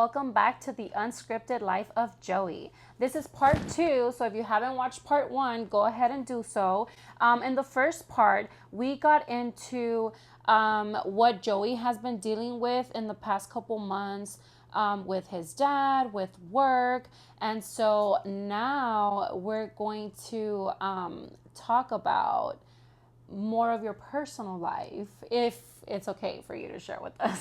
welcome back to the Unscripted Life of Joey. This is part 2, so if you haven't watched part 1, go ahead and do so. In the first part, we got into what Joey has been dealing with in the past couple months with his dad, with work, and so now we're going to talk about more of your personal life, if it's okay for you to share with us.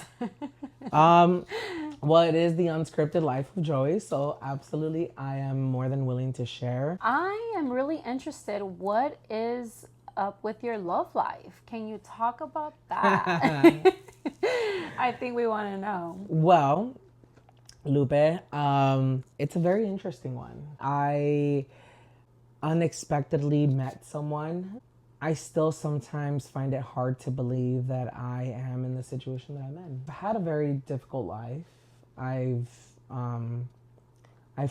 Well, it is the unscripted life of Joey, so absolutely I am more than willing to share. I am really interested. What is up with your love life? Can you talk about that? I think we want to know. Well, Lupe, it's a very interesting one. I unexpectedly met someone. I still sometimes find it hard to believe that I am in the situation that I'm in. I've had a very difficult life. I've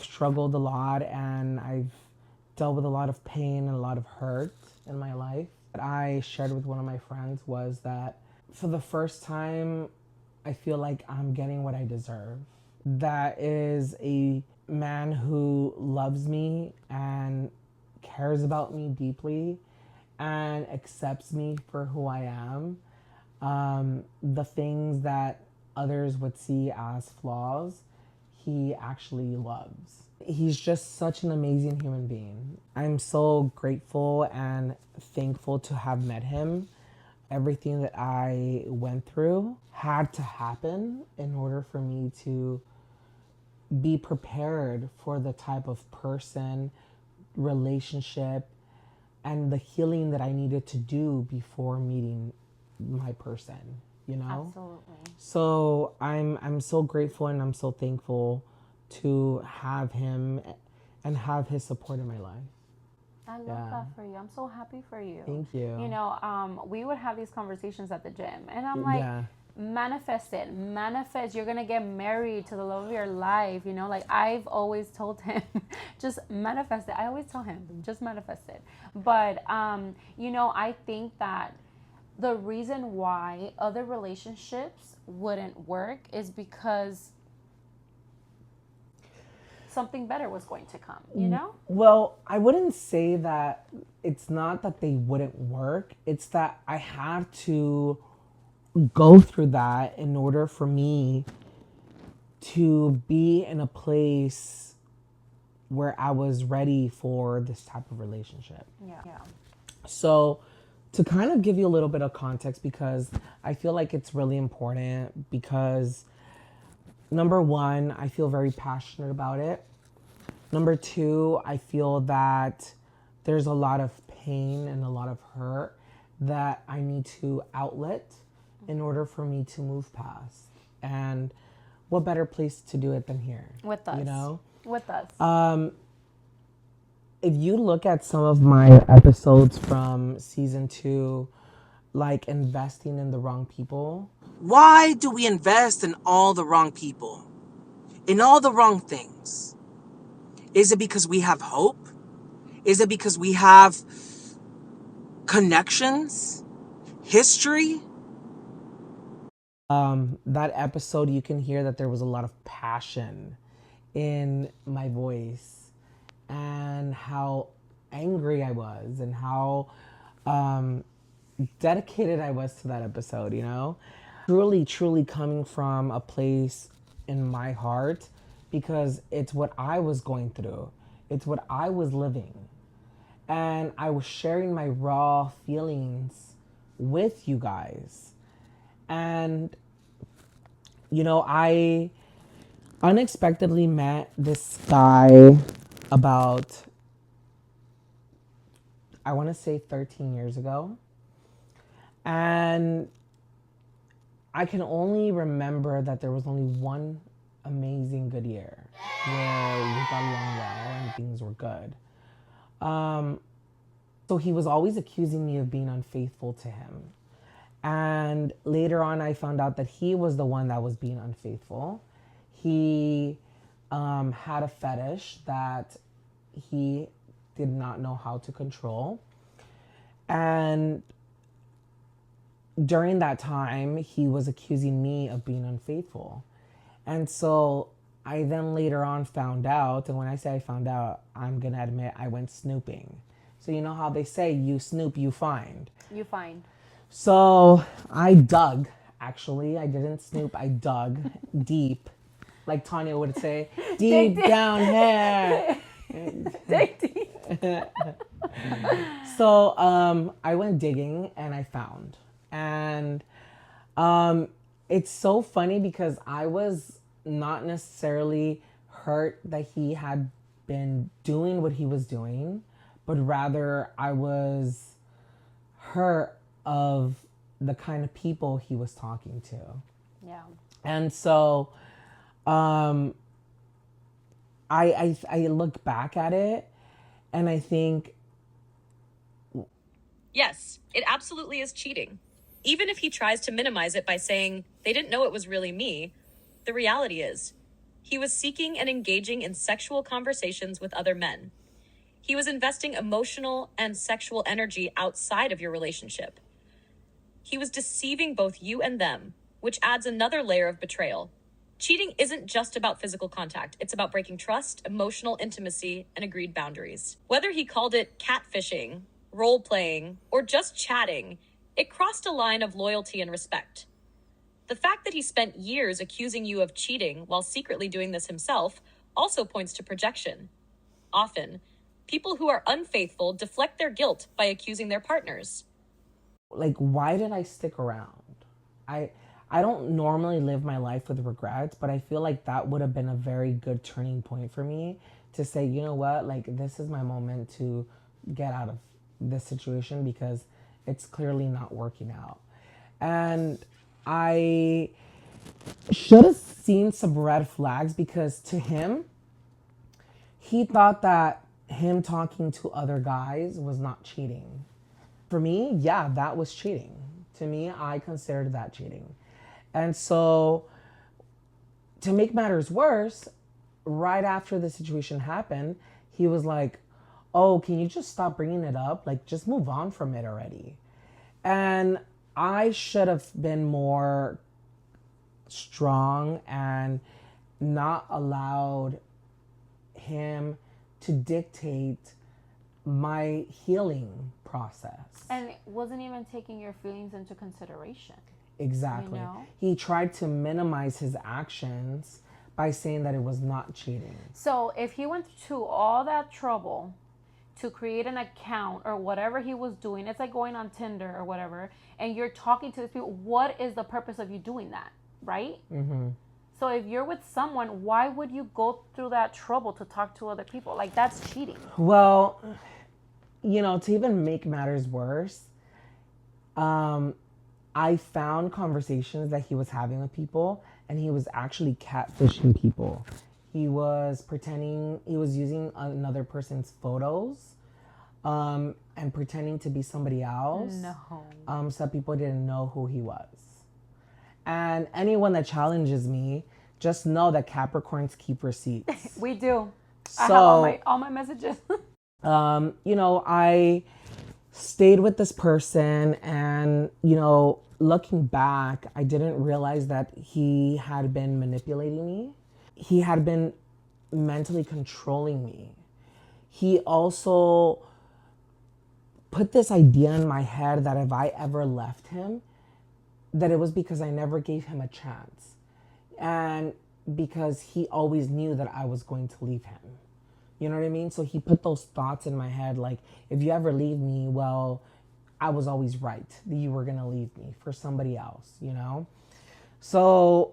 struggled a lot, and I've dealt with a lot of pain and a lot of hurt in my life. What I shared with one of my friends was that for the first time, I feel like I'm getting what I deserve. That is a man who loves me and cares about me deeply and accepts me for who I am. The things that others would see as flaws, he actually loves. He's just such an amazing human being. I'm so grateful and thankful to have met him. Everything that I went through had to happen in order for me to be prepared for the type of person, relationship, and the healing that I needed to do before meeting my person, you know? Absolutely. So I'm so grateful and I'm so thankful to have him and have his support in my life. I love that for you. I'm so happy for you. Thank you. You know, we would have these conversations at the gym, and I'm like, manifest it, manifest. You're gonna get married to the love of your life. You know, like I've always told him, just manifest it. I always tell him, just manifest it. But you know, I think that the reason why other relationships wouldn't work is because something better was going to come, you know? Well, I wouldn't say that. It's not that they wouldn't work. It's that I have to go through that in order for me to be in a place where I was ready for this type of relationship. Yeah. So, to kind of give you a little bit of context, because I feel like it's really important, because number one, I feel very passionate about it. Number two, I feel that there's a lot of pain and a lot of hurt that I need to outlet in order for me to move past. And what better place to do it than here? With us. You know? With us. If you look at some of my episodes from season 2, like investing in the wrong people. Why do we invest in all the wrong people? In all the wrong things? Is it because we have hope? Is it because we have connections? History? That episode, you can hear that there was a lot of passion in my voice and how angry I was and how dedicated I was to that episode, you know? Truly coming from a place in my heart, because it's what I was going through. It's what I was living. And I was sharing my raw feelings with you guys. And, you know, I unexpectedly met this guy about, I want to say 13 years ago. And I can only remember that there was only one amazing good year where we got along well and things were good. So he was always accusing me of being unfaithful to him. And later on, I found out that he was the one that was being unfaithful. He had a fetish that he did not know how to control. And during that time, he was accusing me of being unfaithful. And so I then later on found out, and when I say I found out, I'm going to admit I went snooping. So you know how they say, you snoop, you find. You find. So I dug, actually. I didn't snoop, I dug deep. Like Tanya would say, deep down here. Dig deep. So I went digging and I found. And it's so funny because I was not necessarily hurt that he had been doing what he was doing, but rather I was hurt of the kind of people he was talking to. Yeah. And so I look back at it and I think, yes, it absolutely is cheating. Even if he tries to minimize it by saying, they didn't know it was really me, the reality is, he was seeking and engaging in sexual conversations with other men. He was investing emotional and sexual energy outside of your relationship. He was deceiving both you and them, which adds another layer of betrayal. Cheating isn't just about physical contact. It's about breaking trust, emotional intimacy, and agreed boundaries. Whether he called it catfishing, role-playing, or just chatting, it crossed a line of loyalty and respect. The fact that he spent years accusing you of cheating while secretly doing this himself also points to projection. Often, people who are unfaithful deflect their guilt by accusing their partners. like, why did I stick around? I don't normally live my life with regrets, but I feel like that would have been a very good turning point for me to say, you know what, like, this is my moment to get out of this situation because it's clearly not working out. And I should have seen some red flags because to him, he thought that him talking to other guys was not cheating. For me, yeah, that was cheating. To me, I considered that cheating. And so, to make matters worse, right after the situation happened, he was like, oh, can you just stop bringing it up? Like, just move on from it already. And I should have been more strong and not allowed him to dictate my healing process. And it wasn't even taking your feelings into consideration. Exactly. You know? He tried to minimize his actions by saying that it was not cheating. So if he went to all that trouble to create an account or whatever he was doing, it's like going on Tinder or whatever, and you're talking to these people, what is the purpose of you doing that, right? Mm-hmm. So if you're with someone, why would you go through that trouble to talk to other people? Like, that's cheating. Well, you know, to even make matters worse, I found conversations that he was having with people, and he was actually catfishing people. He was pretending, he was using another person's photos, and pretending to be somebody else. No. So that people didn't know who he was. And anyone that challenges me, just know that Capricorns keep receipts. We do. So, I have all my messages. you know, I stayed with this person, and, you know, looking back, I didn't realize that he had been manipulating me. He had been mentally controlling me. He also put this idea in my head that if I ever left him, that it was because I never gave him a chance. And because he always knew that I was going to leave him. You know what I mean? So he put those thoughts in my head, like, if you ever leave me, well, I was always right that you were going to leave me for somebody else, you know? So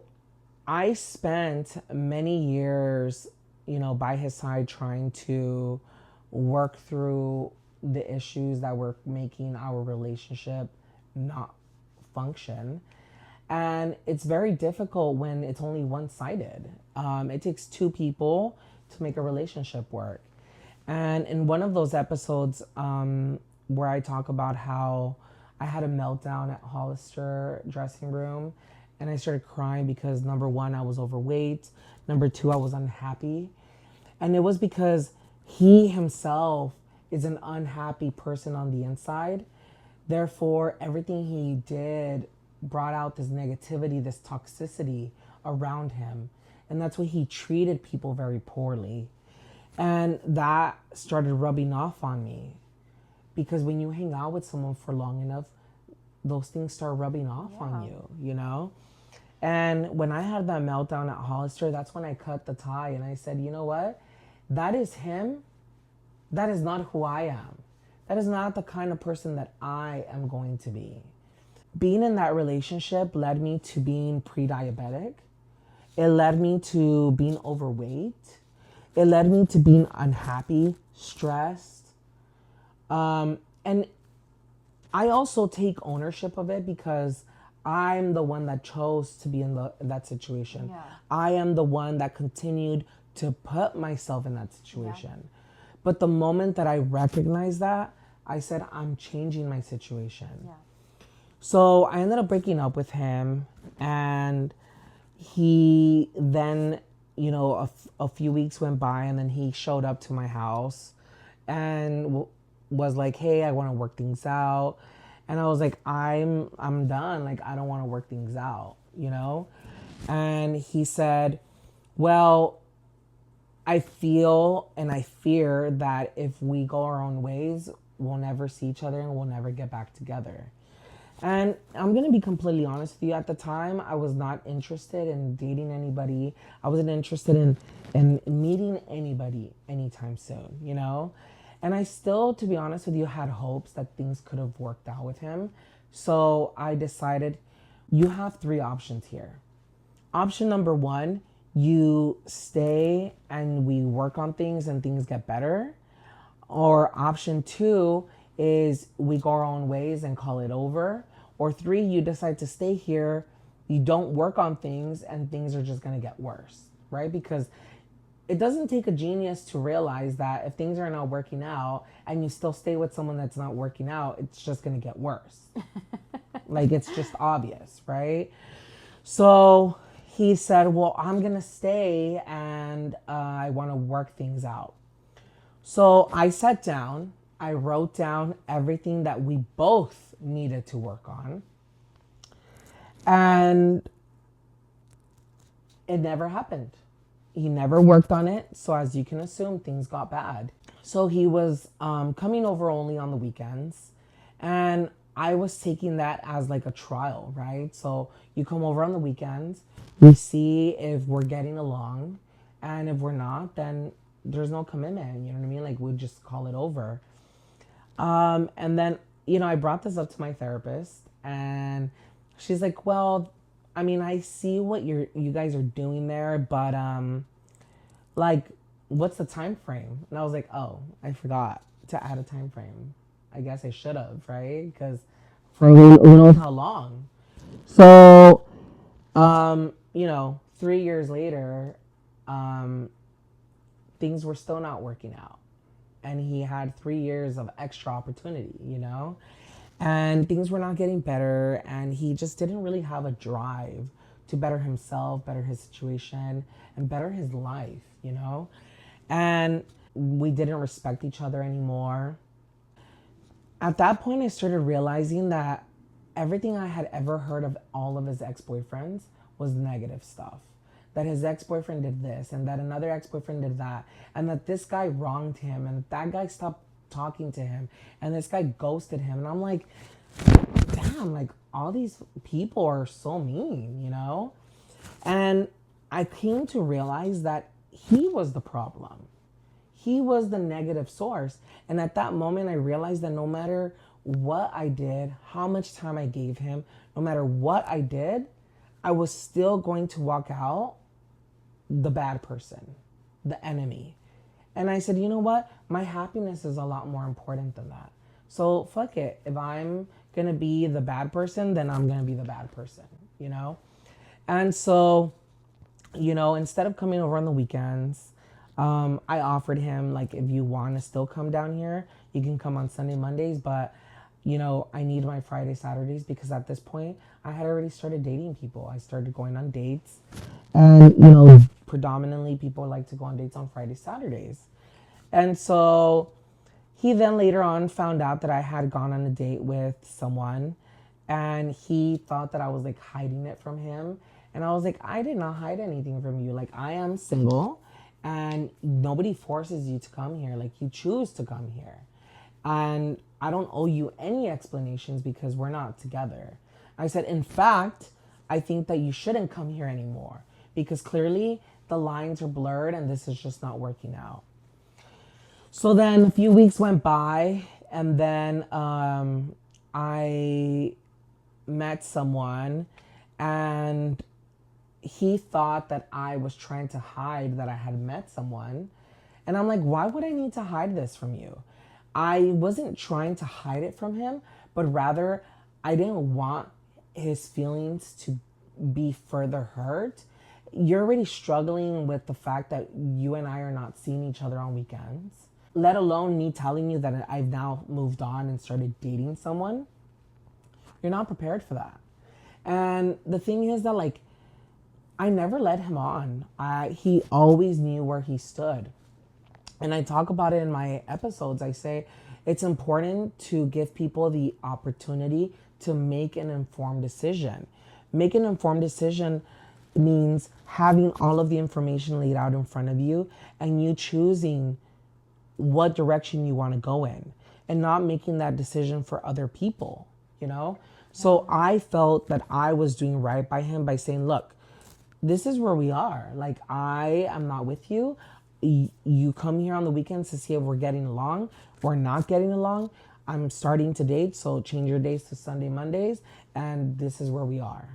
I spent many years, you know, by his side trying to work through the issues that were making our relationship not function. And it's very difficult when it's only one-sided. It takes two people to make a relationship work. And in one of those episodes where I talk about how I had a meltdown at Hollister dressing room, and I started crying because, number one, I was overweight. Number two, I was unhappy. And it was because he himself is an unhappy person on the inside. Therefore, everything he did brought out this negativity, this toxicity around him. And that's why he treated people very poorly. And that started rubbing off on me. Because when you hang out with someone for long enough, those things start rubbing off on you, you know? And when I had that meltdown at Hollister, that's when I cut the tie and I said, you know what? That is him. That is not who I am. That is not the kind of person that I am going to be. Being in that relationship led me to being pre-diabetic. It led me to being overweight. It led me to being unhappy, stressed. And I also take ownership of it because I'm the one that chose to be in that situation. Yeah. I am the one that continued to put myself in that situation. Yeah. But the moment that I recognized that, I said, I'm changing my situation. Yeah. So I ended up breaking up with him, and he then, you know, a few weeks went by, and then he showed up to my house and was like, hey, I want to work things out. And I was like, I'm done. Like, I don't want to work things out, you know? And he said, well, I feel and I fear that if we go our own ways, we'll never see each other and we'll never get back together. And I'm going to be completely honest with you. At the time, I was not interested in dating anybody. I wasn't interested in meeting anybody anytime soon, you know? And I still, to be honest with you, had hopes that things could have worked out with him. So I decided, you have 3 options here. Option number 1, you stay and we work on things and things get better. Or option 2 is we go our own ways and call it over. Or 3, you decide to stay here, you don't work on things, and things are just gonna get worse, right? Because it doesn't take a genius to realize that if things are not working out and you still stay with someone that's not working out, it's just gonna get worse. Like, it's just obvious, right? So he said, well, I'm gonna stay and I wanna work things out. So I sat down, I wrote down everything that we both needed to work on. And it never happened. He never worked on it. So as you can assume, things got bad. So he was coming over only on the weekends. And I was taking that as like a trial, right? So you come over on the weekends, we see if we're getting along. And if we're not, then there's no commitment. You know what I mean? Like, we just call it over. And then, you know, I brought this up to my therapist and she's like, well, I mean, I see what you guys are doing there, but like, what's the time frame? And I was like, oh, I forgot to add a time frame. I guess I should have, right? Because for who knows how long. So, you know, 3 years later, things were still not working out. And he had 3 years of extra opportunity, you know? And things were not getting better, and he just didn't really have a drive to better himself, better his situation, and better his life, you know? And we didn't respect each other anymore. At that point, I started realizing that everything I had ever heard of all of his ex-boyfriends was negative stuff. That his ex-boyfriend did this, and that another ex-boyfriend did that, and that this guy wronged him, and that guy stopped talking to him, and this guy ghosted him. And I'm like, damn, like, all these people are so mean, you know? And I came to realize that he was the problem. He was the negative source. And at that moment, I realized that no matter what I did, how much time I gave him, no matter what I did, I was still going to walk out the bad person, the enemy. And I said, you know what? My happiness is a lot more important than that. So fuck it. If I'm going to be the bad person, then I'm going to be the bad person, you know? And so, you know, instead of coming over on the weekends, I offered him, like, if you want to still come down here, you can come on Sunday, Mondays, but, you know, I need my Friday, Saturdays, because at this point, I had already started dating people. I started going on dates. And, you know, predominantly people like to go on dates on Friday, Saturdays. And so he then later on found out that I had gone on a date with someone. And he thought that I was like hiding it from him. And I was like, I did not hide anything from you. Like, I am single and nobody forces you to come here. Like, you choose to come here. And I don't owe you any explanations because we're not together. I said, in fact, I think that you shouldn't come here anymore because clearly the lines are blurred and this is just not working out. So then a few weeks went by and then I met someone and he thought that I was trying to hide that I had met someone. And I'm like, why would I need to hide this from you? I wasn't trying to hide it from him, but rather I didn't want his feelings to be further hurt. You're already struggling with the fact that you and I are not seeing each other on weekends, let alone me telling you that I've now moved on and started dating someone. You're not prepared for that. And the thing is that, like, I never led him on. He always knew where he stood. And I talk about it in my episodes. I say it's important to give people the opportunity to make an informed decision. Make an informed decision means having all of the information laid out in front of you and you choosing what direction you want to go in and not making that decision for other people, you know? So I felt that I was doing right by him by saying, look, this is where we are. Like, I am not with you. You come here on the weekends to see if we're getting along. We're not getting along. I'm starting to date, so change your days to Sunday, Mondays, and this is where we are.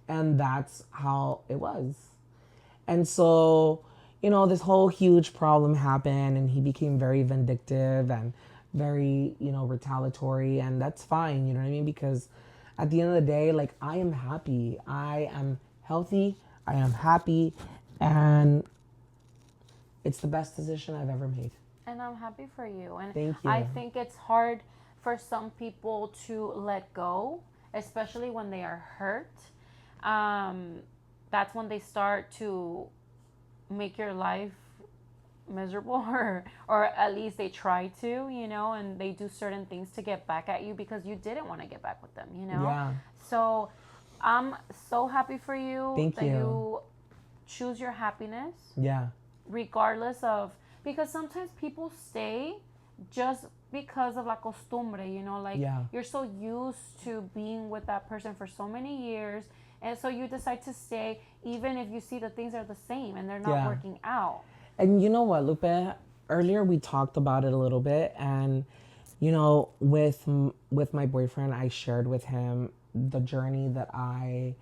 And that's how it was. And so, you know, this whole huge problem happened and he became very vindictive and very, you know, retaliatory, and that's fine, you know what I mean? Because at the end of the day, like, I am happy. I am healthy. I am happy, and it's the best decision I've ever made. And I'm happy for you. And Thank you. I think it's hard for some people to let go, especially when they are hurt. That's when they start to make your life miserable, or at least they try to, you know, and they do certain things to get back at you because you didn't want to get back with them, you know? Yeah. So I'm so happy for you. Thank that you. you choose your happiness. Yeah. Regardless of, because sometimes people stay just because of la costumbre, you know, like you're so used to being with that person for so many years, and so you decide to stay even if you see that things are the same and they're not working out. And you know what, Lupe, earlier we talked about it a little bit, and you know, with my boyfriend, I shared with him the journey that I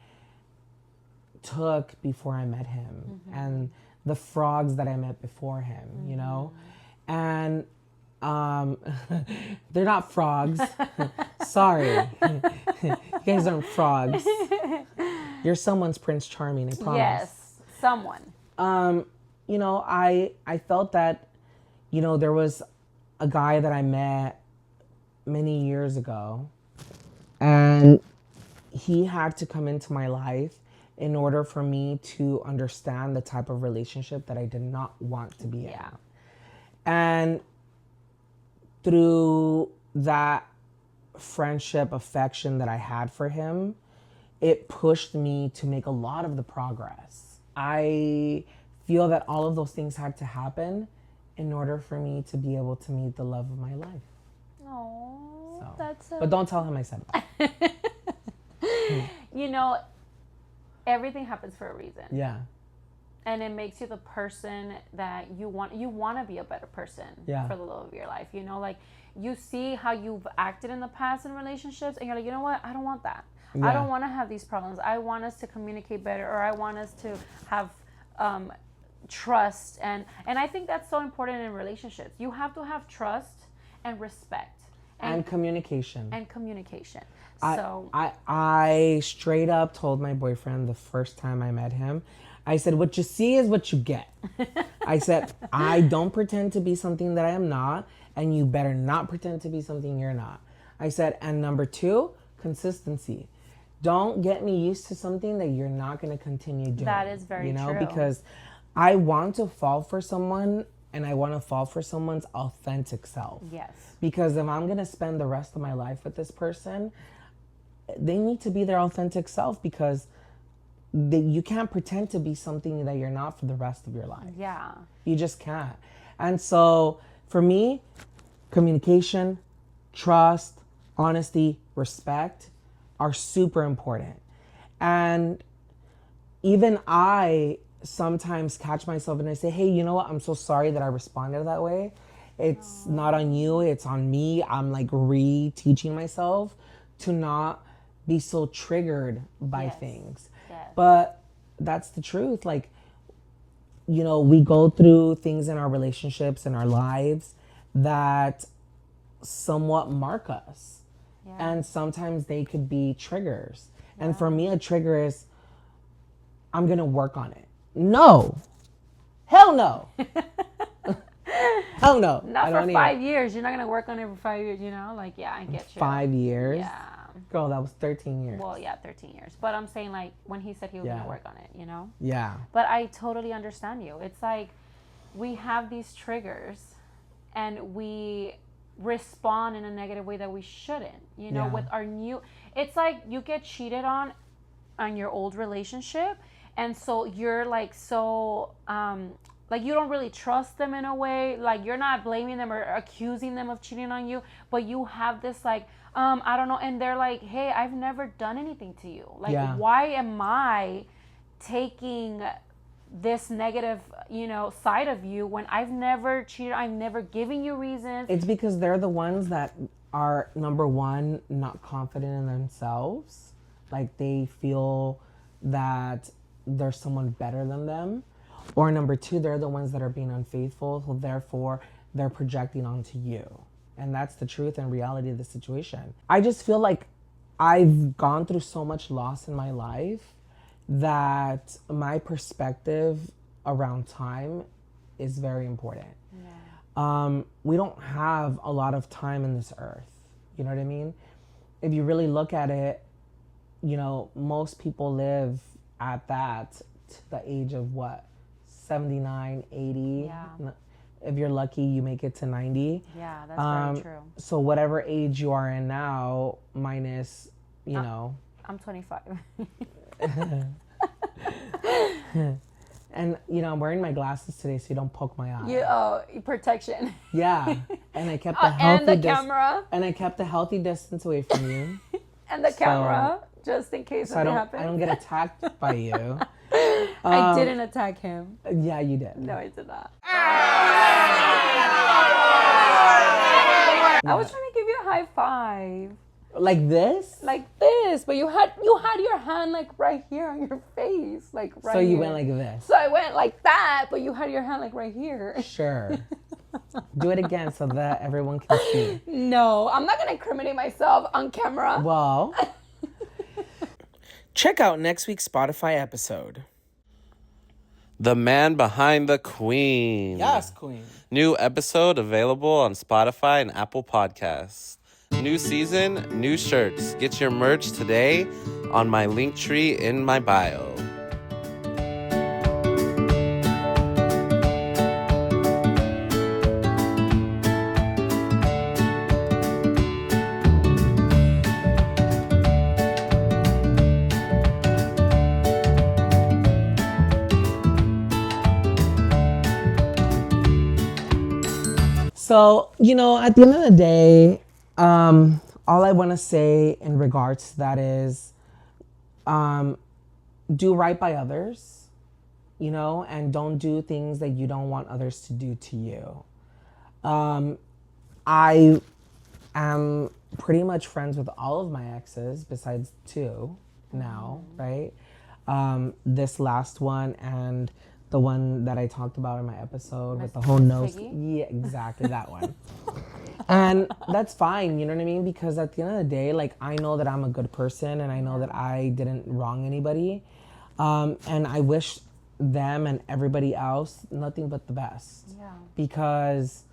took before I met him, and the frogs that I met before him, you know? And they're not frogs. Sorry. You guys aren't frogs. You're someone's Prince Charming, I promise. Yes, someone. You know, I felt that, you know, there was a guy that I met many years ago, and he had to come into my life in order for me to understand the type of relationship that I did not want to be in. And through that friendship, affection that I had for him, it pushed me to make a lot of the progress. I feel that all of those things had to happen in order for me to be able to meet the love of my life. Oh, So, that's but don't tell him I said that. You know, everything happens for a reason. Yeah. And it makes you the person that you want to be a better person for the love of your life. You know, like, you see how you've acted in the past in relationships and you're like, you know what? I don't want that. I don't want to have these problems. I want us to communicate better, or I want us to have trust. And I think that's so important in relationships. You have to have trust and respect. And communication. And communication. I straight up told my boyfriend the first time I met him, I said, what you see is what you get. I said, I don't pretend to be something that I am not, and you better not pretend to be something you're not. I said, and number 2, consistency. Don't get me used to something that you're not going to continue doing. That is very true. Because I want to fall for someone, and I want to fall for someone's authentic self. Yes. Because if I'm going to spend the rest of my life with this person, they need to be their authentic self, because you can't pretend to be something that you're not for the rest of your life. Yeah. You just can't. And so for me, communication, trust, honesty, respect are super important. And even I sometimes catch myself and I say, hey, you know what? I'm so sorry that I responded that way. It's not on you, it's on me. I'm like re-teaching myself to not be so triggered by things. Yes. But that's the truth. Like, you know, we go through things in our relationships and our lives that somewhat mark us. Yeah. And sometimes they could be triggers. And for me, a trigger is, I'm going to work on it. No. Hell no. Hell no. Not I for don't need 5 it. years. You're not going to work on it for 5 years, you know? Like, yeah, I get you. 5 years? Yeah. Girl, that was 13 years. Well, yeah, 13 years. But I'm saying, like, when he said he was going to work on it, you know? Yeah. But I totally understand you. It's like we have these triggers and we respond in a negative way that we shouldn't, you know, with our new, it's like you get cheated on your old relationship. And so you're like, so, like you don't really trust them in a way. Like you're not blaming them or accusing them of cheating on you, but you have this like, I don't know. And they're like, hey, I've never done anything to you. Like, why am I taking this negative, you know, side of you when I've never cheated? I've never given you reasons. It's because they're the ones that are, number one, not confident in themselves. Like they feel that there's someone better than them. Or number two, they're the ones that are being unfaithful. So therefore, they're projecting onto you. And that's the truth and reality of the situation. I just feel like I've gone through so much loss in my life that my perspective around time is very important. We don't have a lot of time in this earth. You know what I mean? If you really look at it, you know, most people live at that to the age of what? 79, 80. Yeah. If you're lucky, you make it to 90. Yeah, that's very true. So whatever age you are in now, minus, you know. I'm 25. And, you know, I'm wearing my glasses today so you don't poke my eye. Protection. Yeah. And I kept the and the camera. And I kept a healthy distance away from you. And the camera, just in case something happens. I don't get attacked by you. I didn't attack him. Yeah, you did. No, I did not. I was trying to give you a high five. Like this? Like this, but you had your hand like right here on your face, like right. So you here. went like this. So I went like that, but you had your hand like right here. Sure. Do it again so that everyone can see. No, I'm not gonna incriminate myself on camera. Well, check out next week's Spotify episode. The Man Behind the Queen. Yes, Queen. New episode available on Spotify and Apple Podcasts. New season, new shirts. Get your merch today on my link tree in my bio. So, you know, at the end of the day, all I want to say in regards to that is do right by others, you know, and don't do things that you don't want others to do to you. I am pretty much friends with all of my exes besides 2 now, right? This last one and the one that I talked about in my episode with the whole nose. Yeah, exactly, that one. And that's fine, you know what I mean? Because at the end of the day, like, I know that I'm a good person and I know that I didn't wrong anybody. And I wish them and everybody else nothing but the best. Yeah. Because,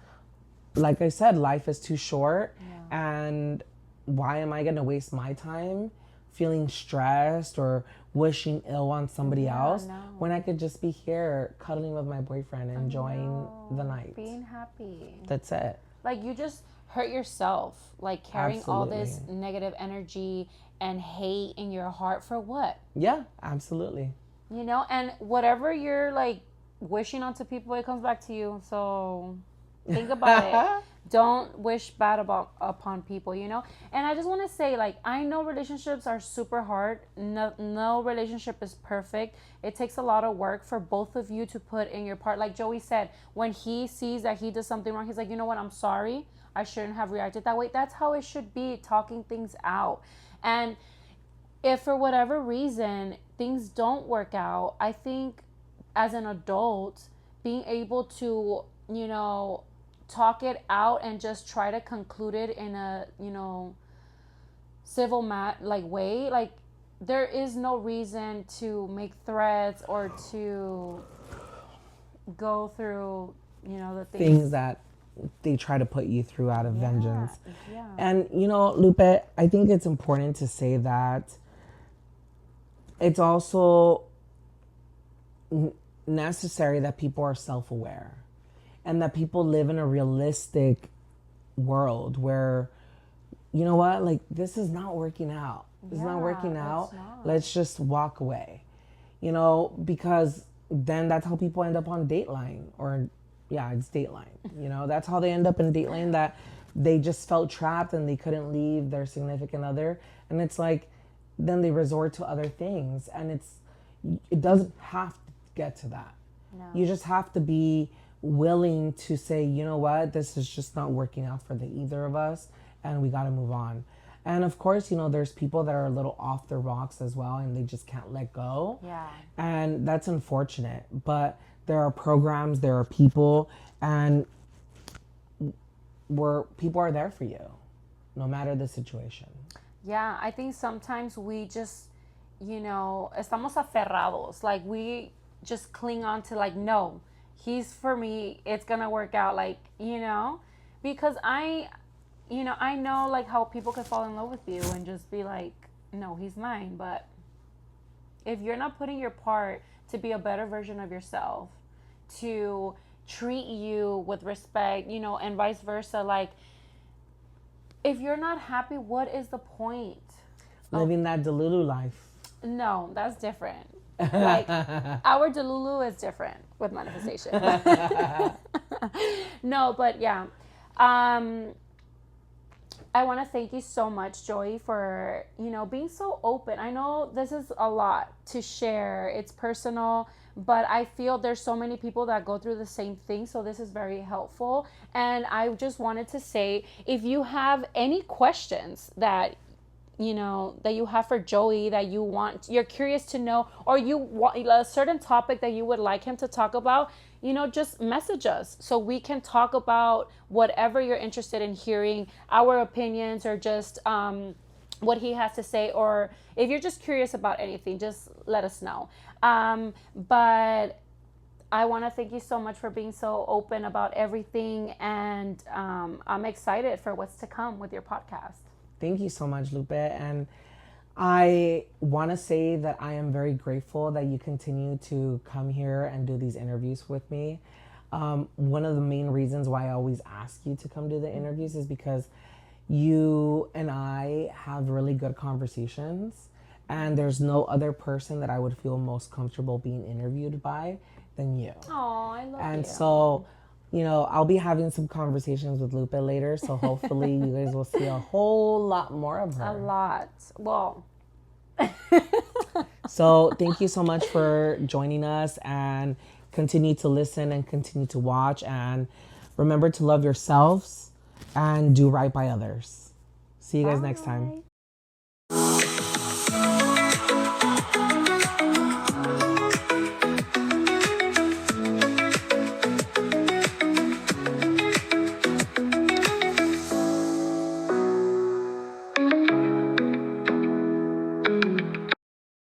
like I said, life is too short. And why am I going to waste my time feeling stressed or wishing ill on somebody else when I could just be here cuddling with my boyfriend, enjoying the night? Being happy. That's it. Like, you just hurt yourself, like carrying all this Absolutely. negative energy and hate in your heart for what? Yeah, absolutely. You know, and whatever you're like wishing onto people, it comes back to you. So think about it. Don't wish bad upon people, you know. And I just want to say, like, I know relationships are super hard. No relationship is perfect. It takes a lot of work for both of you to put in your part. Like Joey said, when he sees that he does something wrong, he's like, you know what, I'm sorry, I shouldn't have reacted that way. That's how it should be, talking things out. And if for whatever reason things don't work out, I think as an adult, being able to, you know, talk it out and just try to conclude it in a, you know, civil like way, like there is no reason to make threats or to go through, you know, the Things that they try to put you through out of vengeance. Yeah. And, you know, Lupe, I think it's important to say that it's also necessary that people are self-aware and that people live in a realistic world where, you know what, like, this is not working out. It's not working out. Let's just walk away, you know, because then that's how people end up on Dateline, or yeah, it's Dateline. You know, that's how they end up in Dateline, that they just felt trapped and they couldn't leave their significant other. And it's like, then they resort to other things. And it doesn't have to get to that. No. You just have to be willing to say, you know what, this is just not working out for the either of us, and we got to move on. And of course, you know, there's people that are a little off their rocks as well, and they just can't let go. Yeah. And that's unfortunate. But there are programs, there are people, and where people are there for you, no matter the situation. Yeah, I think sometimes we just, you know, estamos aferrados. Like we just cling on to like, no, he's for me. It's going to work out. Like, you know, because I know like how people can fall in love with you and just be like, no, he's mine. But if you're not putting your part to be a better version of yourself, to treat you with respect, you know, and vice versa, like, if you're not happy, what is the point? Living that Delulu life. No, that's different. Like, our Delulu is different with manifestation. No, but yeah. I want to thank you so much, Joey, for, you know, being so open. I know this is a lot to share. It's personal, but I feel there's so many people that go through the same thing. So this is very helpful. And I just wanted to say, if you have any questions that, you know, that you have for Joey, that you're curious to know, or you want a certain topic that you would like him to talk about, you know, just message us so we can talk about whatever you're interested in hearing, our opinions, or just what he has to say. Or if you're just curious about anything, just let us know. But I want to thank you so much for being so open about everything. And I'm excited for what's to come with your podcast. Thank you so much, Lupe. And I want to say that I am very grateful that you continue to come here and do these interviews with me. One of the main reasons why I always ask you to come do the interviews is because you and I have really good conversations, and there's no other person that I would feel most comfortable being interviewed by than you. Oh, I love you. And so, you know, I'll be having some conversations with Lupe later, so hopefully you guys will see a whole lot more of her. A lot. Well. So thank you so much for joining us, and continue to listen and continue to watch, and remember to love yourselves and do right by others. See you guys next time.